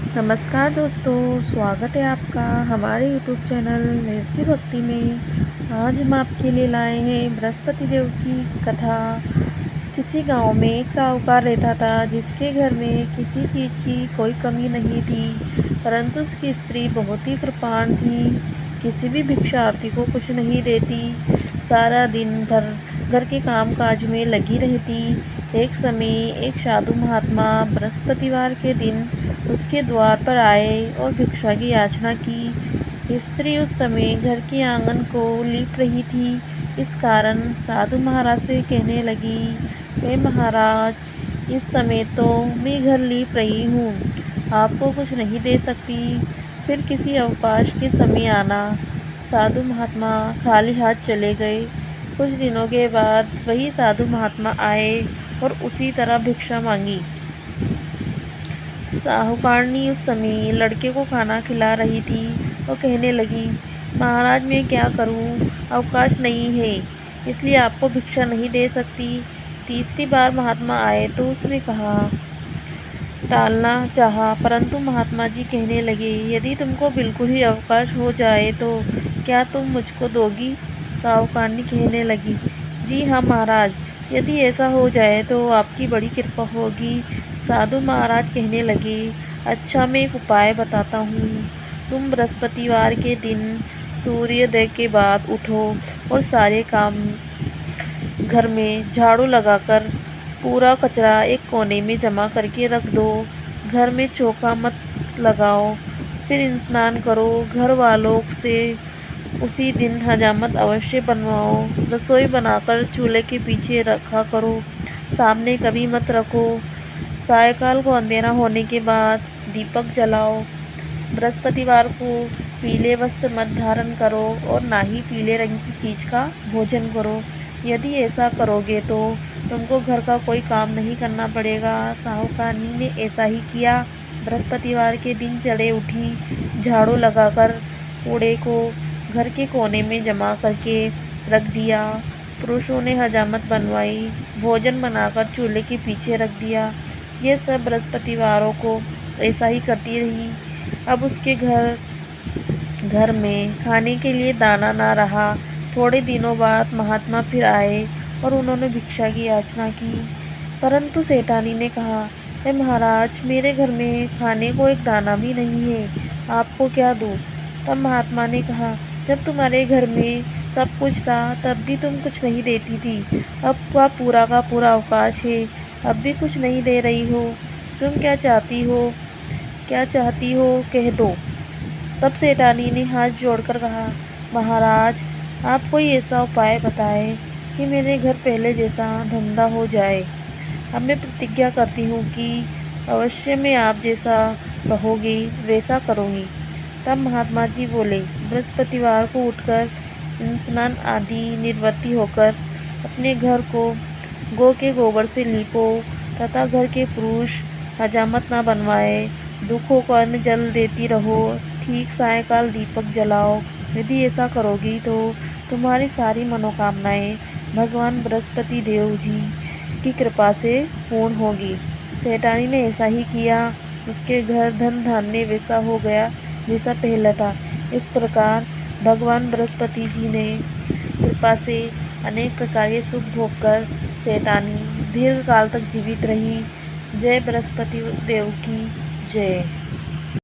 नमस्कार दोस्तों, स्वागत है आपका हमारे यूट्यूब चैनल देसी भक्ति में। आज हम आपके लिए लाए हैं बृहस्पति देव की कथा। किसी गांव में एक साहूकार रहता था जिसके घर में किसी चीज़ की कोई कमी नहीं थी, परंतु उसकी स्त्री बहुत ही कृपाण थी। किसी भी भिक्षार्थी को कुछ नहीं देती, सारा दिन भर घर के काम काज में लगी रहती। एक समय एक साधु महात्मा बृहस्पतिवार के दिन उसके द्वार पर आए और भिक्षा की याचना की। स्त्री उस समय घर के आंगन को लीप रही थी। इस कारण साधु महाराज से कहने लगी, हे महाराज, इस समय तो मैं घर लीप रही हूँ, आपको कुछ नहीं दे सकती, फिर किसी अवकाश के समय आना। साधु महात्मा खाली हाथ चले गए। कुछ दिनों के बाद वही साधु महात्मा आए और उसी तरह भिक्षा मांगी। साहूकारनी उस समय लड़के को खाना खिला रही थी और कहने लगी, महाराज मैं क्या करूं, अवकाश नहीं है, इसलिए आपको भिक्षा नहीं दे सकती। तीसरी बार महात्मा आए तो उसने कहा, टालना चाहा, परंतु महात्मा जी कहने लगे, यदि तुमको बिल्कुल ही अवकाश हो जाए तो क्या तुम मुझको दोगी? साहूकारनी कहने लगी, जी हाँ महाराज, यदि ऐसा हो जाए तो आपकी बड़ी कृपा होगी। साधु महाराज कहने लगे, अच्छा मैं एक उपाय बताता हूँ। तुम बृहस्पतिवार के दिन सूर्योदय के बाद उठो और सारे काम घर में झाड़ू लगाकर पूरा कचरा एक कोने में जमा करके रख दो। घर में चौका मत लगाओ। फिर स्नान करो। घर वालों से उसी दिन हजामत अवश्य बनवाओ। रसोई बनाकर चूल्हे के पीछे रखा करो, सामने कभी मत रखो। सायकाल को अंधेरा होने के बाद दीपक जलाओ। बृहस्पतिवार को पीले वस्त्र मत धारण करो और ना ही पीले रंग की चीज़ का भोजन करो। यदि ऐसा करोगे तो तुमको घर का कोई काम नहीं करना पड़ेगा। साहूकारनी ने ऐसा ही किया। बृहस्पतिवार के दिन चढ़े उठी, झाड़ू लगाकर कूड़े को घर के कोने में जमा करके रख दिया। पुरुषों ने हजामत बनवाई, भोजन बनाकर चूल्हे के पीछे रख दिया। ये सब बृहस्पतिवारों को ऐसा ही करती रही। अब उसके घर में खाने के लिए दाना ना रहा। थोड़े दिनों बाद महात्मा फिर आए और उन्होंने भिक्षा की याचना की, परंतु सेठानी ने कहा, हे महाराज, मेरे घर में खाने को एक दाना भी नहीं है, आपको क्या दूँ? तब महात्मा ने कहा, जब तुम्हारे घर में सब कुछ था तब भी तुम कुछ नहीं देती थी, अब का पूरा अवकाश है, अब भी कुछ नहीं दे रही हो। तुम क्या चाहती हो कह दो। तब सेठानी ने हाथ जोड़कर कहा, महाराज, आप कोई ऐसा उपाय बताएं कि मेरे घर पहले जैसा धंधा हो जाए। अब मैं प्रतिज्ञा करती हूँ कि अवश्य मैं आप जैसा कहोगे वैसा करूँगी। तब महात्मा जी बोले, बृहस्पतिवार को उठकर स्नान आदि निवृत्ति होकर अपने घर को गौ के गोबर से लीपो तथा घर के पुरुष हजामत न बनवाए। दुखों को अन्न जल देती रहो। ठीक सायकाल दीपक जलाओ। यदि ऐसा करोगी तो तुम्हारी सारी मनोकामनाएं भगवान बृहस्पति देव जी की कृपा से पूर्ण होगी। सेठानी ने ऐसा ही किया। उसके घर धन धान्य वैसा हो गया जैसा पहले था। इस प्रकार भगवान बृहस्पति जी ने कृपा से अनेक प्रकार के सुख भोग कर सेठानी दीर्घ काल तक जीवित रही। जय बृहस्पति देव की जय।